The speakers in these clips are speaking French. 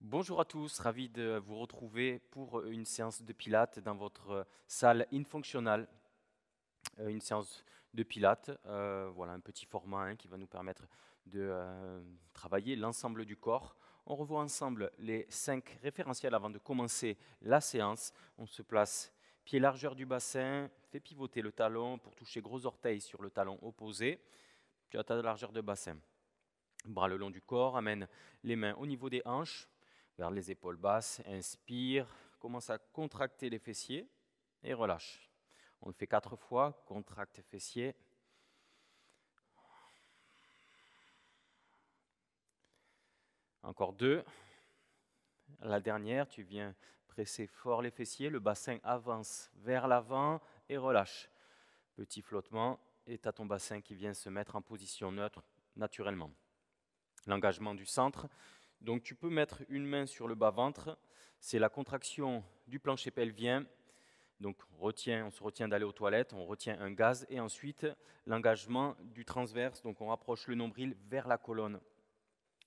Bonjour à tous, ravi de vous retrouver pour une séance de pilates dans votre salle InFunctional. Une séance de pilates, voilà un petit format qui va nous permettre de travailler l'ensemble du corps. On revoit ensemble les 5 référentiels avant de commencer la séance. On se place pied largeur du bassin, fait pivoter le talon pour toucher gros orteil sur le talon opposé. Tu as ta largeur de bassin. Bras le long du corps, amène les mains au niveau des hanches, vers les épaules basses, inspire, commence à contracter les fessiers et relâche. On le fait 4 fois, contracte fessiers. Encore 2. La dernière, tu viens presser fort les fessiers, le bassin avance vers l'avant et relâche. Petit flottement et tu as ton bassin qui vient se mettre en position neutre naturellement. L'engagement du centre. Donc tu peux mettre une main sur le bas-ventre, c'est la contraction du plancher pelvien. Donc on se retient d'aller aux toilettes, on retient un gaz et ensuite l'engagement du transverse. Donc on rapproche le nombril vers la colonne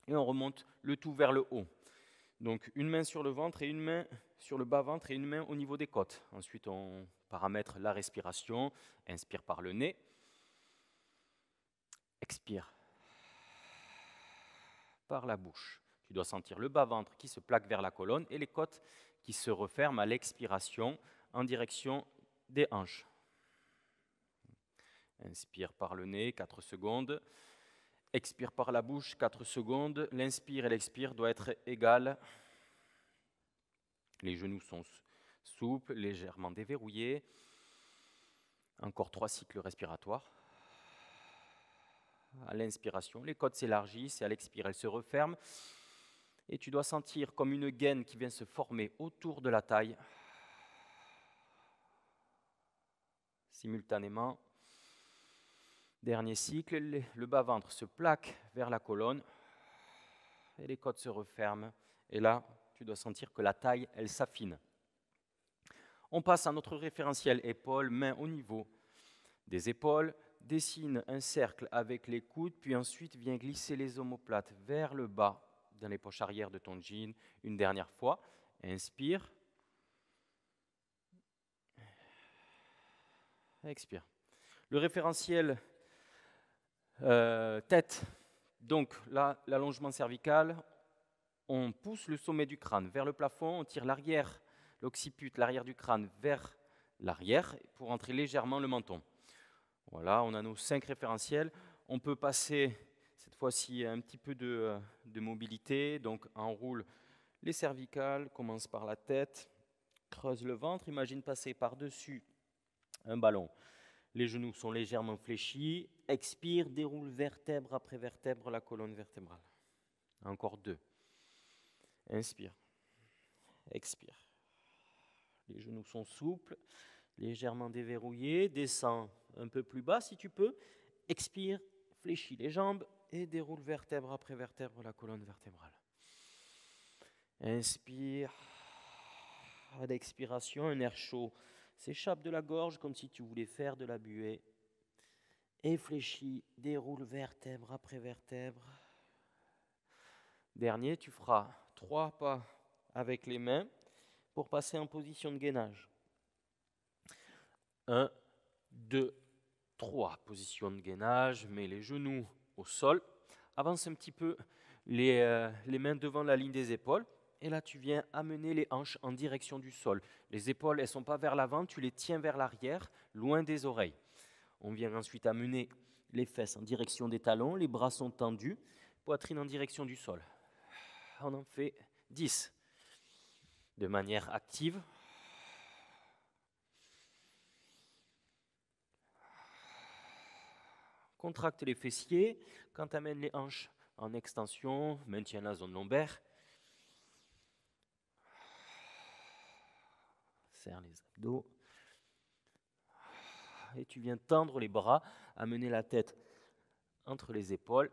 et on remonte le tout vers le haut. Donc une main sur le ventre et une main sur le bas-ventre et une main au niveau des côtes. Ensuite on paramètre la respiration, inspire par le nez, expire par la bouche. Tu dois sentir le bas-ventre qui se plaque vers la colonne et les côtes qui se referment à l'expiration en direction des hanches. Inspire par le nez, 4 secondes. Expire par la bouche, 4 secondes. L'inspire et l'expire doivent être égales. Les genoux sont souples, légèrement déverrouillés. Encore 3 cycles respiratoires. À l'inspiration, les côtes s'élargissent et à l'expire, elles se referment. Et tu dois sentir comme une gaine qui vient se former autour de la taille. Simultanément, dernier cycle, le bas-ventre se plaque vers la colonne et les côtes se referment. Et là, tu dois sentir que la taille, elle s'affine. On passe à notre référentiel épaules, mains au niveau des épaules. Dessine un cercle avec les coudes, puis ensuite viens glisser les omoplates vers le bas dans les poches arrière de ton jean. Une dernière fois, inspire. Expire. Le référentiel tête, donc là, l'allongement cervical, on pousse le sommet du crâne vers le plafond, on tire l'arrière, l'occiput, l'arrière du crâne vers l'arrière pour entrer légèrement le menton. Voilà, on a nos 5 référentiels. On peut passer cette fois-ci un petit peu de mobilité, donc enroule les cervicales, commence par la tête, creuse le ventre, imagine passer par-dessus un ballon. Les genoux sont légèrement fléchis. Expire, déroule vertèbre après vertèbre la colonne vertébrale. Encore 2. Inspire. Expire. Les genoux sont souples, légèrement déverrouillés. Descends un peu plus bas si tu peux. Expire, fléchis les jambes et déroule vertèbre après vertèbre la colonne vertébrale. Inspire. À l'expiration, un air chaud s'échappe de la gorge comme si tu voulais faire de la buée. Et fléchis, déroule vertèbre après vertèbre. Dernier, tu feras 3 pas avec les mains pour passer en position de gainage. 1, 2, 3. Position de gainage, mets les genoux au sol. Avance un petit peu les mains devant la ligne des épaules. Et là, tu viens amener les hanches en direction du sol. Les épaules, elles ne sont pas vers l'avant, tu les tiens vers l'arrière, loin des oreilles. On vient ensuite amener les fesses en direction des talons, les bras sont tendus, poitrine en direction du sol. On en fait 10 de manière active. Contracte les fessiers quand tu amènes les hanches en extension, maintiens la zone lombaire. Serre les abdos. Et tu viens tendre les bras, amener la tête entre les épaules.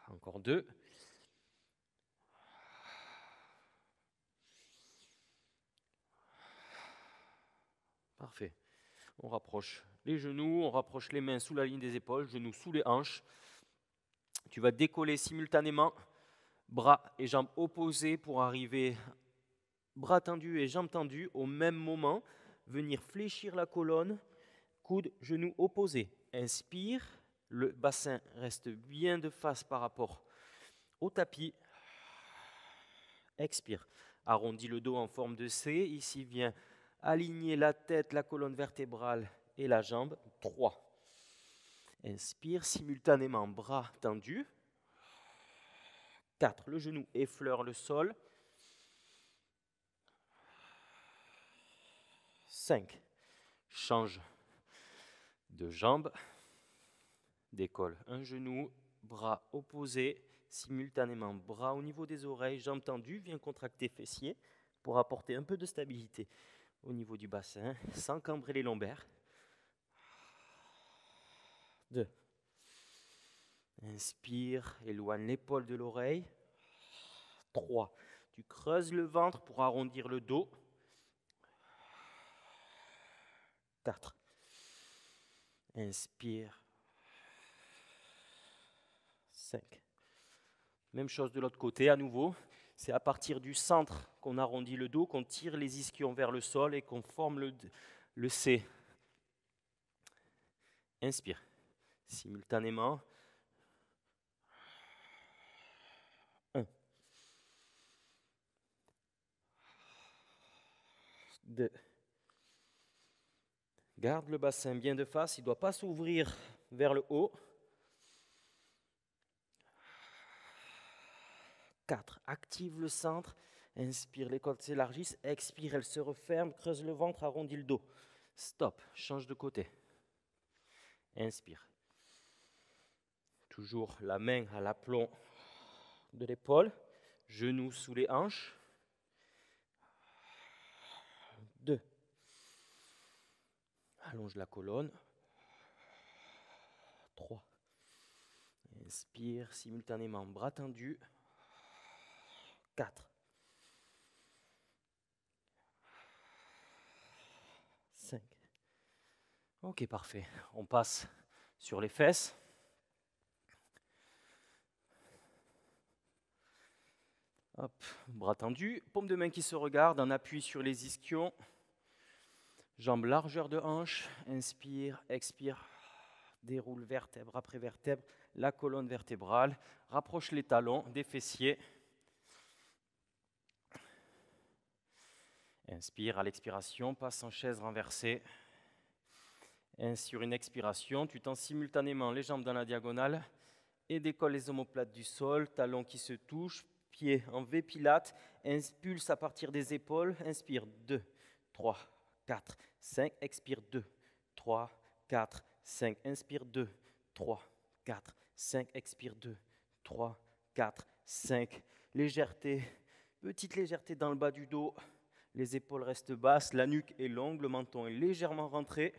Encore 2. Parfait. On rapproche les genoux, on rapproche les mains sous la ligne des épaules, genoux sous les hanches. Tu vas décoller simultanément, bras et jambes opposés pour arriver bras tendus et jambes tendues au même moment. Venir fléchir la colonne, coudes, genoux opposés. Inspire, le bassin reste bien de face par rapport au tapis. Expire, arrondis le dos en forme de C. Ici, viens aligner la tête, la colonne vertébrale et la jambe. 3. Inspire, simultanément, bras tendus. 4. Le genou effleure le sol. 5. Change de jambe. Décolle un genou, bras opposés, simultanément bras au niveau des oreilles, jambes tendues. Viens contracter fessiers pour apporter un peu de stabilité au niveau du bassin, sans cambrer les lombaires. 2. Inspire, éloigne l'épaule de l'oreille. 3. Tu creuses le ventre pour arrondir le dos. 4. Inspire. 5. Même chose de l'autre côté à nouveau. C'est à partir du centre qu'on arrondit le dos, qu'on tire les ischions vers le sol et qu'on forme le C. Inspire. Simultanément. 1. 2. Garde le bassin bien de face, il ne doit pas s'ouvrir vers le haut. 4. Active le centre. Inspire, les côtes s'élargissent. Expire, elles se referment. Creuse le ventre, arrondis le dos. Stop, change de côté. Inspire. Toujours la main à l'aplomb de l'épaule. Genoux sous les hanches. 2. Allonge la colonne. 3. Inspire, simultanément, bras tendus. 4. 5. Ok, parfait. On passe sur les fesses. Hop, bras tendus, paume de main qui se regarde, en appui sur les ischions. Jambes largeur de hanche. Inspire, expire. Déroule vertèbre après vertèbre la colonne vertébrale. Rapproche les talons des fessiers. Inspire, à l'expiration, passe en chaise renversée. Sur une expiration, tu tends simultanément les jambes dans la diagonale et décolle les omoplates du sol, talons qui se touchent, pieds en V pilate. Impulse à partir des épaules. Inspire, 2, 3, 4, 5. Expire, 2, 3, 4, 5. Inspire, 2, 3, 4, 5. Expire, 2, 3, 4, 5. Légèreté, petite légèreté dans le bas du dos. Les épaules restent basses, la nuque est longue, le menton est légèrement rentré.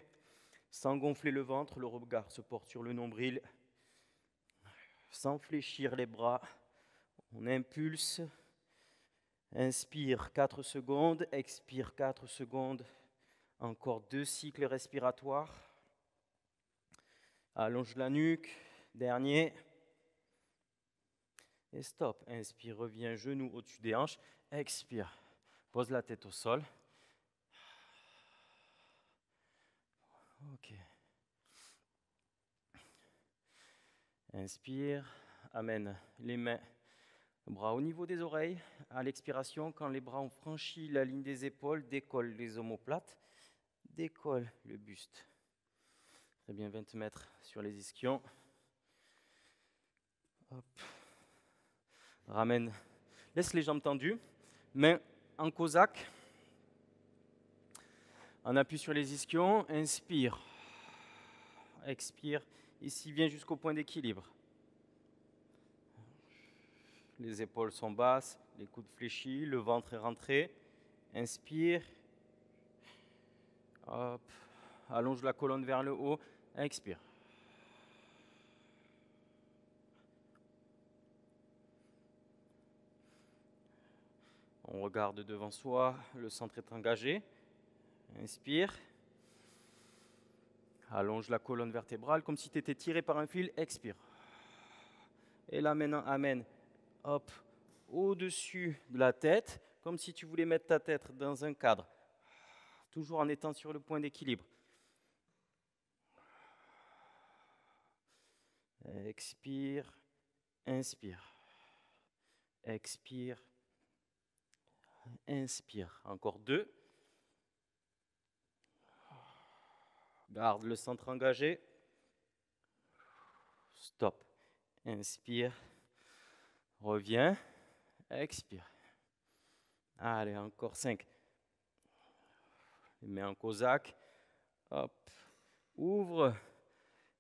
Sans gonfler le ventre, le regard se porte sur le nombril. Sans fléchir les bras, on impulse. Inspire 4 secondes, expire 4 secondes. Encore 2 cycles respiratoires. Allonge la nuque, dernier. Et stop. Inspire, reviens, genou au-dessus des hanches. Expire, pose la tête au sol. Ok. Inspire, amène les mains, bras au niveau des oreilles. À l'expiration, quand les bras ont franchi la ligne des épaules, décolle les omoplates, décolle le buste. Très bien, 20 mètres sur les ischions. Hop. Ramène, laisse les jambes tendues, mains en cosaque. En appui sur les ischions, inspire, expire. Ici, viens jusqu'au point d'équilibre. Les épaules sont basses, les coudes fléchis, le ventre est rentré. Inspire. Hop. Allonge la colonne vers le haut. Expire. On regarde devant soi, le centre est engagé. Inspire. Allonge la colonne vertébrale comme si tu étais tiré par un fil. Expire. Et là maintenant, amène. Hop, au-dessus de la tête, comme si tu voulais mettre ta tête dans un cadre. Toujours en étant sur le point d'équilibre. Expire, inspire. Expire, inspire. Encore 2. Garde le centre engagé. Stop. Inspire. Reviens. Expire. Allez, encore 5. Mets en cosaque. Hop. Ouvre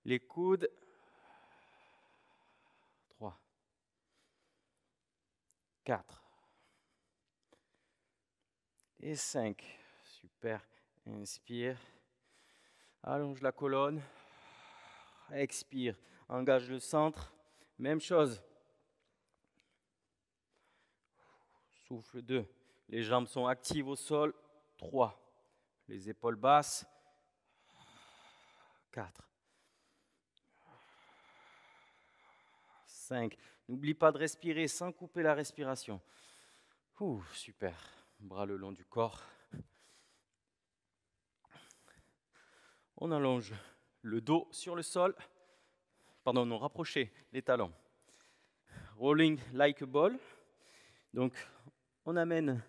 les coudes. 3. 4. Et 5. Super. Inspire. Allonge la colonne. Expire. Engage le centre. Même chose. Souffle 2. Les jambes sont actives au sol. 3. Les épaules basses. 4. 5. N'oublie pas de respirer sans couper la respiration. Super. Bras le long du corps. On allonge le dos sur le sol. Pardon, non, rapprocher les talons. Rolling like a ball. Donc, on amène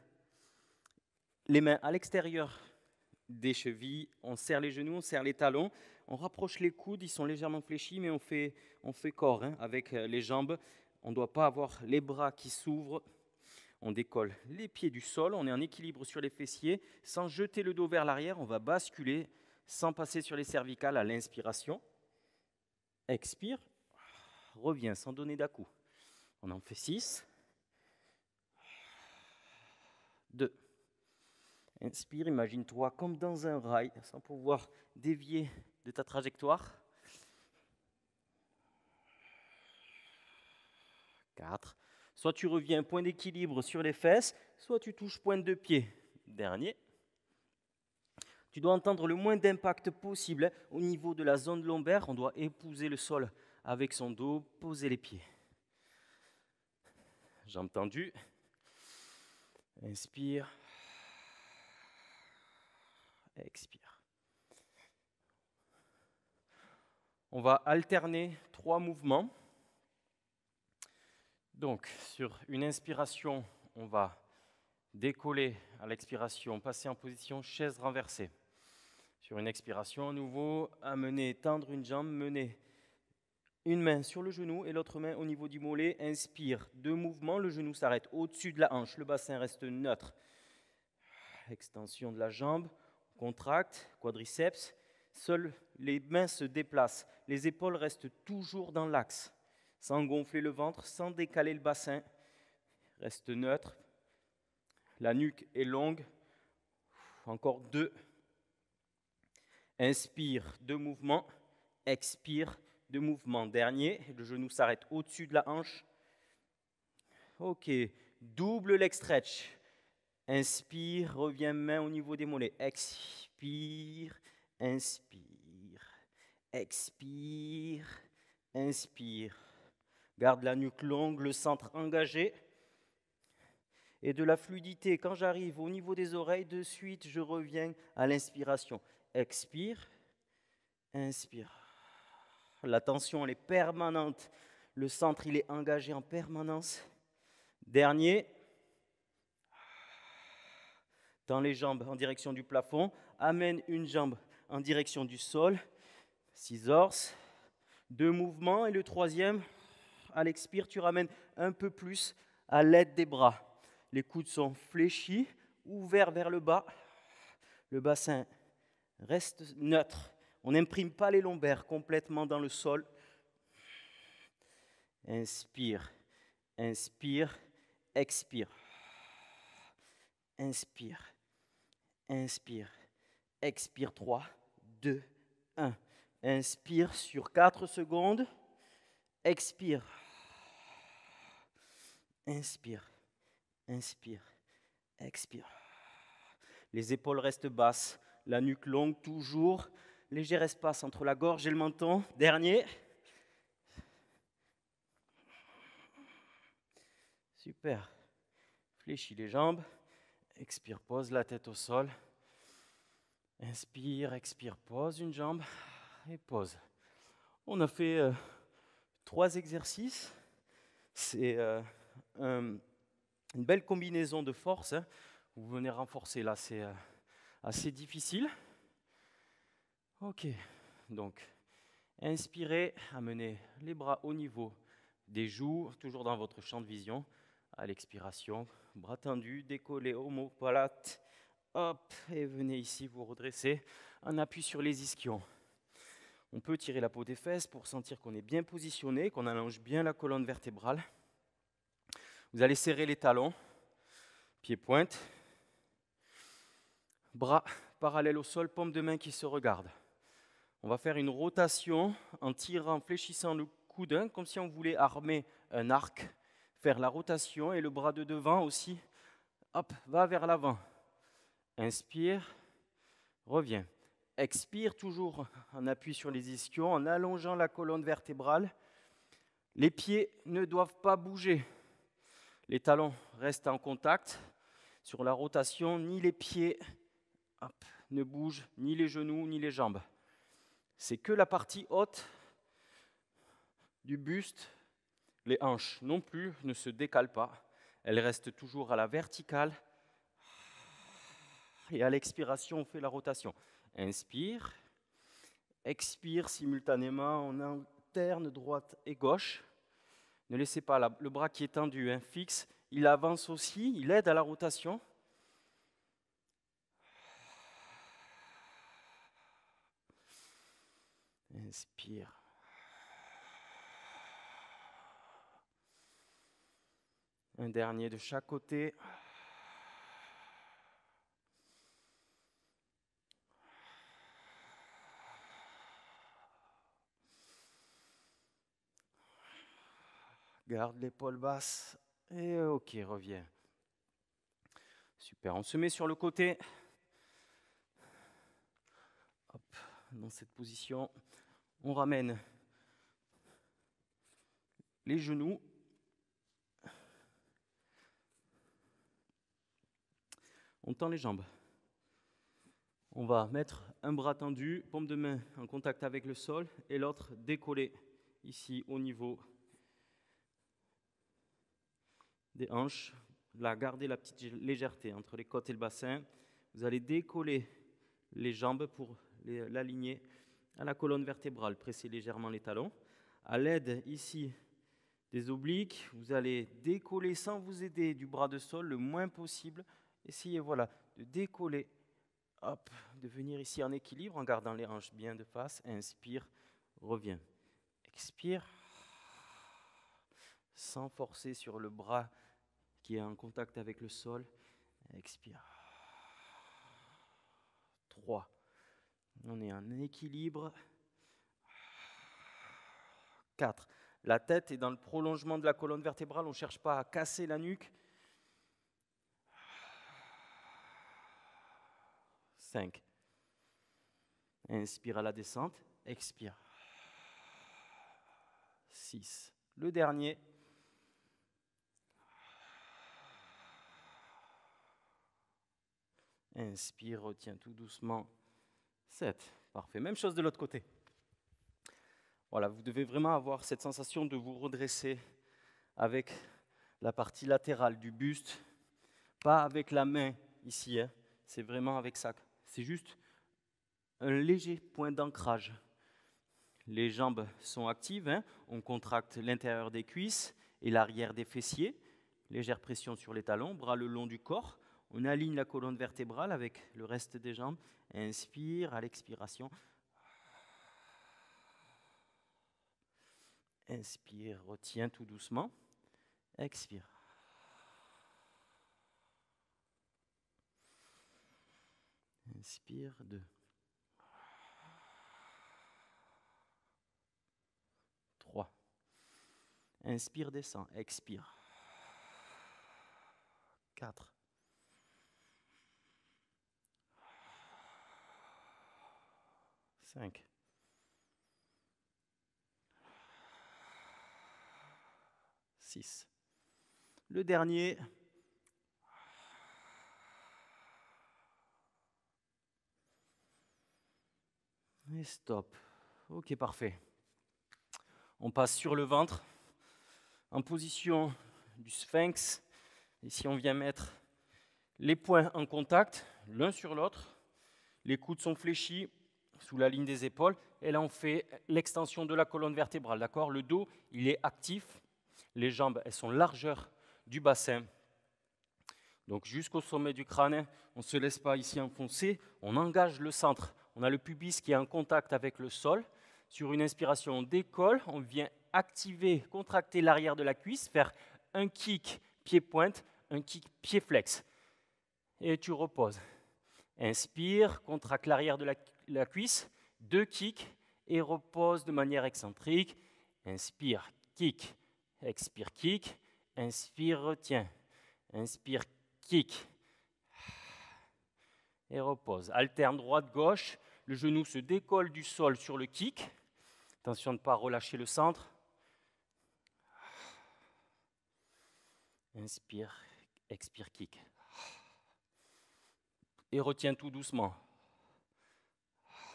les mains à l'extérieur des chevilles. On serre les genoux, on serre les talons. On rapproche les coudes, ils sont légèrement fléchis, mais on fait corps avec les jambes. On ne doit pas avoir les bras qui s'ouvrent. On décolle les pieds du sol, on est en équilibre sur les fessiers. Sans jeter le dos vers l'arrière, on va basculer sans passer sur les cervicales à l'inspiration. Expire, reviens sans donner d'à-coup. On en fait 6. 2. Inspire, imagine-toi comme dans un rail, sans pouvoir dévier de ta trajectoire. 4. Soit tu reviens point d'équilibre sur les fesses, soit tu touches pointe de pied. Dernier. Tu dois entendre le moins d'impact possible au niveau de la zone lombaire. On doit épouser le sol avec son dos, poser les pieds. Jambes tendues. Inspire. Expire. On va alterner 3 mouvements. Donc, sur une inspiration, on va décoller à l'expiration, passer en position chaise renversée. Sur une expiration, à nouveau, amener, tendre une jambe, mener une main sur le genou et l'autre main au niveau du mollet. Inspire, 2 mouvements, le genou s'arrête au-dessus de la hanche, le bassin reste neutre. Extension de la jambe, contracte, quadriceps. Seules les mains se déplacent, les épaules restent toujours dans l'axe, sans gonfler le ventre, sans décaler le bassin. Reste neutre. La nuque est longue. Encore 2. Inspire, 2 mouvements. Expire, 2 mouvements. Dernier, le genou s'arrête au-dessus de la hanche. Ok, double leg stretch. Inspire, reviens main au niveau des mollets. Expire, inspire, expire, inspire. Garde la nuque longue, le centre engagé. Et de la fluidité. Quand j'arrive au niveau des oreilles, de suite, je reviens à l'inspiration. Expire, inspire. La tension, elle est permanente. Le centre, il est engagé en permanence. Dernier. Tends les jambes en direction du plafond. Amène une jambe en direction du sol. Scissors. 2 mouvements. Et le troisième, à l'expire, tu ramènes un peu plus à l'aide des bras. Les coudes sont fléchis, ouverts vers le bas. Le bassin reste neutre. On n'imprime pas les lombaires complètement dans le sol. Inspire, inspire, expire. Inspire, inspire, expire. 3, 2, 1. Inspire sur 4 secondes. Expire. Inspire. Inspire, expire. Les épaules restent basses, la nuque longue toujours. léger espace entre la gorge et le menton. Dernier. Super. Fléchis les jambes. Expire, pose la tête au sol. Inspire, expire, pose une jambe et pose. On a fait 3 exercices. C'est une belle combinaison de forces. Hein. Vous venez renforcer là, c'est assez difficile. Ok, donc inspirez, amenez les bras au niveau des joues, toujours dans votre champ de vision. À l'expiration, bras tendus, décollés, omoplate. Hop, et venez ici vous redresser. Un appui sur les ischions. On peut tirer la peau des fesses pour sentir qu'on est bien positionné, qu'on allonge bien la colonne vertébrale. Vous allez serrer les talons, pieds pointe, bras parallèles au sol, paume de main qui se regardent. On va faire une rotation en tirant, fléchissant le coude, comme si on voulait armer un arc, faire la rotation et le bras de devant aussi, hop, va vers l'avant. Inspire, reviens. Expire, toujours en appui sur les ischions, en allongeant la colonne vertébrale. Les pieds ne doivent pas bouger. Les talons restent en contact. Sur la rotation, ni les pieds ne bougent, ni les genoux, ni les jambes. C'est que la partie haute du buste, les hanches non plus ne se décalent pas. Elles restent toujours à la verticale. Et à l'expiration, on fait la rotation. Inspire, expire simultanément, on alterne droite et gauche. Ne laissez pas le bras qui est tendu, fixe, il avance aussi, il aide à la rotation. Inspire. Un dernier de chaque côté. Garde l'épaule basse. Et ok, reviens. Super, on se met sur le côté. Hop, dans cette position. On ramène les genoux. On tend les jambes. On va mettre un bras tendu, paume de main en contact avec le sol et l'autre décollé ici au niveau des hanches. Là, gardez la petite légèreté entre les côtes et le bassin. Vous allez décoller les jambes pour l'aligner à la colonne vertébrale. Pressez légèrement les talons. À l'aide ici des obliques, vous allez décoller sans vous aider du bras de sol le moins possible. Essayez voilà, de décoller, hop, de venir ici en équilibre en gardant les hanches bien de face. Inspire, reviens. Expire, sans forcer sur le bras qui est en contact avec le sol. Expire. 3. On est en équilibre. 4. La tête est dans le prolongement de la colonne vertébrale. On ne cherche pas à casser la nuque. 5. Inspire à la descente. Expire. 6. Le dernier. Inspire, retiens tout doucement. 7. Parfait. Même chose de l'autre côté. Voilà, vous devez vraiment avoir cette sensation de vous redresser avec la partie latérale du buste, pas avec la main ici, hein. C'est vraiment avec ça. C'est juste un léger point d'ancrage. Les jambes sont actives, hein. On contracte l'intérieur des cuisses et l'arrière des fessiers. Légère pression sur les talons, bras le long du corps. On aligne la colonne vertébrale avec le reste des jambes. Inspire, à l'expiration. Inspire, retiens tout doucement. Expire. Inspire, 2. 3. Inspire, descend. Expire. 4. 5. 5. 6. Le dernier. Et stop. Ok, parfait. On passe sur le ventre, en position du sphinx. Ici, on vient mettre les poings en contact, l'un sur l'autre. Les coudes sont fléchis sous la ligne des épaules. Et là, on fait l'extension de la colonne vertébrale. D'accord ? Le dos, il est actif. Les jambes, elles sont largeur du bassin. Donc, jusqu'au sommet du crâne, on ne se laisse pas ici enfoncer. On engage le centre. On a le pubis qui est en contact avec le sol. Sur une inspiration, on décolle. On vient activer, contracter l'arrière de la cuisse, faire un kick pied-pointe, un kick pied-flex. Et tu reposes. Inspire, contracte l'arrière de la cuisse, 2 kicks et repose de manière excentrique. Inspire, kick, expire, kick, inspire, retiens. Inspire, kick et repose. Alterne droite-gauche, le genou se décolle du sol sur le kick. Attention de ne pas relâcher le centre. Inspire, expire, kick. Et retiens tout doucement.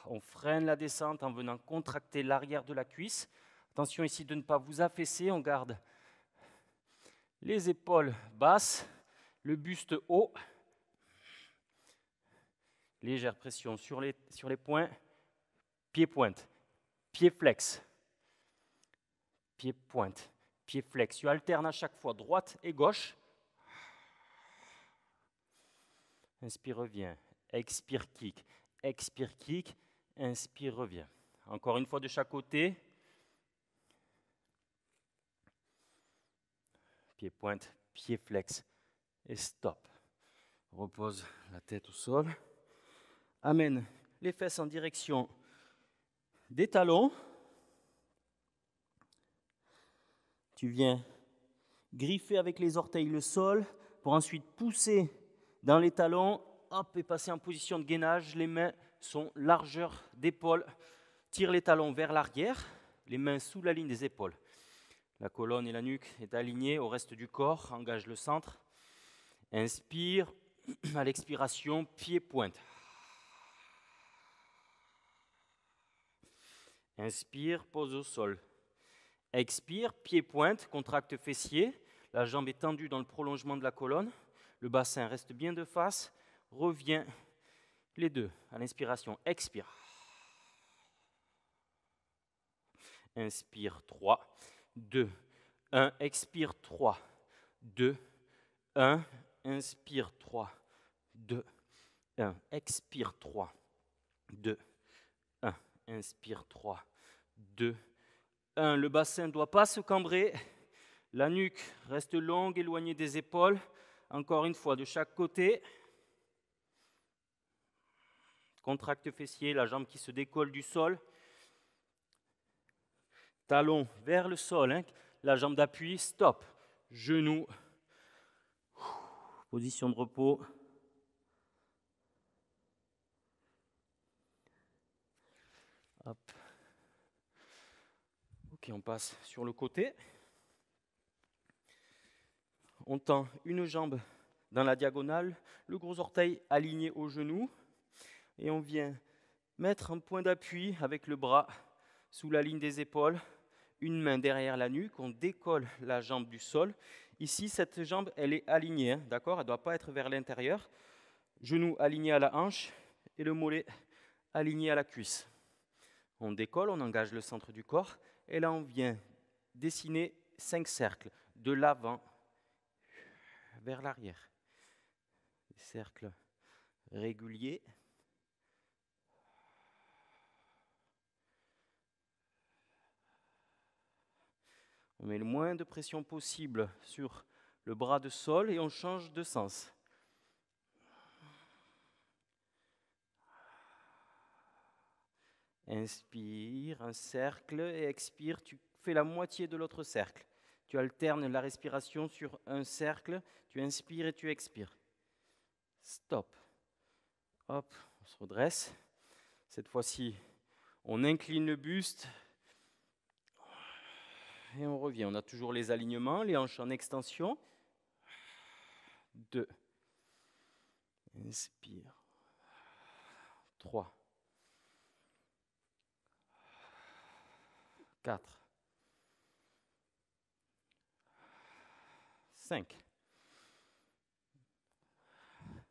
On freine la descente en venant contracter l'arrière de la cuisse. Attention ici de ne pas vous affaisser, on garde les épaules basses, le buste haut. Légère pression sur les poings, pied-pointe, pied-flex, pied-pointe, pied-flex. Tu alternes à chaque fois droite et gauche. Inspire, reviens. Expire, kick. Expire, kick. Inspire, reviens. Encore une fois de chaque côté. Pied-pointe, pied-flex et stop. Repose la tête au sol. Amène les fesses en direction des talons. Tu viens griffer avec les orteils le sol pour ensuite pousser dans les talons, hop, et passer en position de gainage. Les mains sont largeur d'épaule. Tire les talons vers l'arrière, les mains sous la ligne des épaules. La colonne et la nuque est alignée au reste du corps. Engage le centre. Inspire. À l'expiration, pied-pointe. Inspire, pose au sol. Expire, pied-pointe, contracte fessier. La jambe est tendue dans le prolongement de la colonne. Le bassin reste bien de face. Reviens les deux. À l'inspiration, expire. Inspire, 3, 2, 1. Expire, 3, 2, 1. Inspire, 3, 2, 1. Expire, 3, 2, 1. Inspire, 3, 2, 1. Le bassin ne doit pas se cambrer. La nuque reste longue, éloignée des épaules. Encore une fois, de chaque côté. Contracte fessier, la jambe qui se décolle du sol. Talon vers le sol, hein. La jambe d'appui, stop. Genou. Position de repos. Hop. Ok, on passe sur le côté. On tend une jambe dans la diagonale, le gros orteil aligné au genou. Et on vient mettre un point d'appui avec le bras sous la ligne des épaules, une main derrière la nuque, on décolle la jambe du sol. Ici, cette jambe, elle est alignée, hein, d'accord ? Elle ne doit pas être vers l'intérieur. Genou aligné à la hanche et le mollet aligné à la cuisse. On décolle, on engage le centre du corps et là, on vient dessiner 5 cercles de l'avant vers l'arrière. Des cercles réguliers. On met le moins de pression possible sur le bras de sol et on change de sens. Inspire, un cercle, et expire, tu fais la moitié de l'autre cercle. Tu alternes la respiration sur un cercle, tu inspires et tu expires. Stop. Hop, on se redresse. Cette fois-ci, On incline le buste et on revient. On a toujours les alignements, les hanches en extension. 2. Inspire. 3. 4. 5.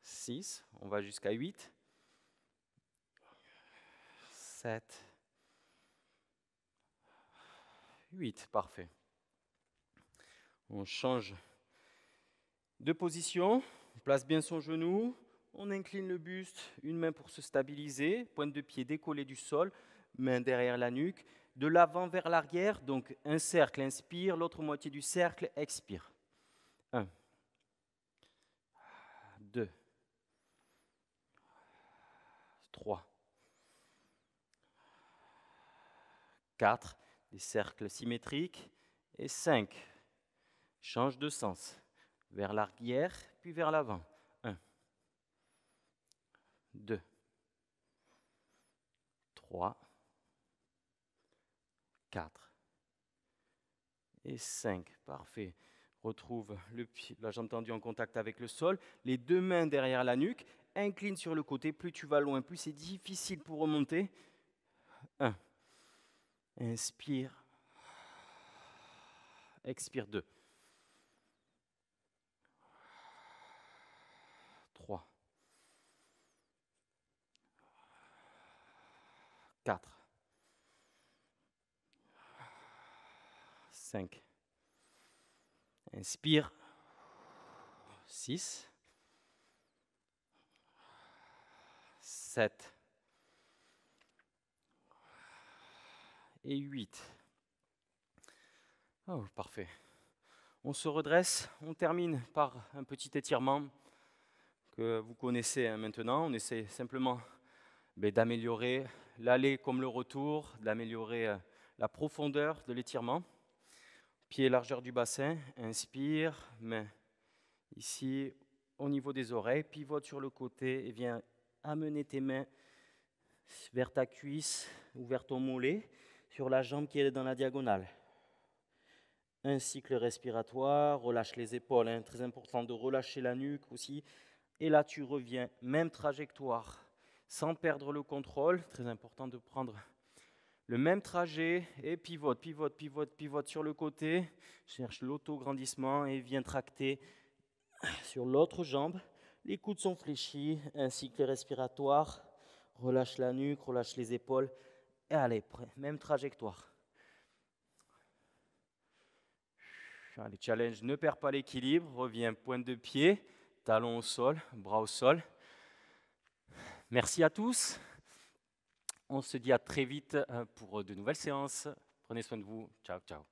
6. On va jusqu'à 8. 7. 8. Parfait. On change de position. On place bien son genou. On incline le buste. Une main pour se stabiliser. Pointe de pied décollée du sol. Main derrière la nuque. De l'avant vers l'arrière. Donc un cercle, inspire. L'autre moitié du cercle, expire. 1. 2. 3. 4. Des cercles symétriques. Et 5. Change de sens. Vers l'arrière, puis vers l'avant. 1. 2. 3. 4. Et 5. Parfait. Retrouve la jambe tendue en contact avec le sol. Les deux mains derrière la nuque. Incline sur le côté. Plus tu vas loin, plus c'est difficile pour remonter. 1. Inspire. Expire. 2. 3. 4. 5. Inspire. 6. 7. Et 8. Oh, parfait. On se redresse, on termine par un petit étirement que vous connaissez maintenant. On essaie simplement d'améliorer l'aller comme le retour, d'améliorer la profondeur de l'étirement. Pied largeur du bassin, inspire, main ici au niveau des oreilles, pivote sur le côté et viens amener tes mains vers ta cuisse ou vers ton mollet sur la jambe qui est dans la diagonale. Un cycle respiratoire, relâche les épaules, très important de relâcher la nuque aussi. Et là tu reviens, même trajectoire, sans perdre le contrôle, très important de prendre le même trajet et pivote, pivote, pivote, pivote sur le côté, cherche l'autograndissement et viens tracter sur l'autre jambe. Les coudes sont fléchis, un cycle respiratoire, relâche la nuque, relâche les épaules et allez, même trajectoire. Allez, challenge, ne perds pas l'équilibre, reviens, pointe de pied, talon au sol, bras au sol. Merci à tous. On se dit à très vite pour de nouvelles séances. Prenez soin de vous. Ciao, ciao.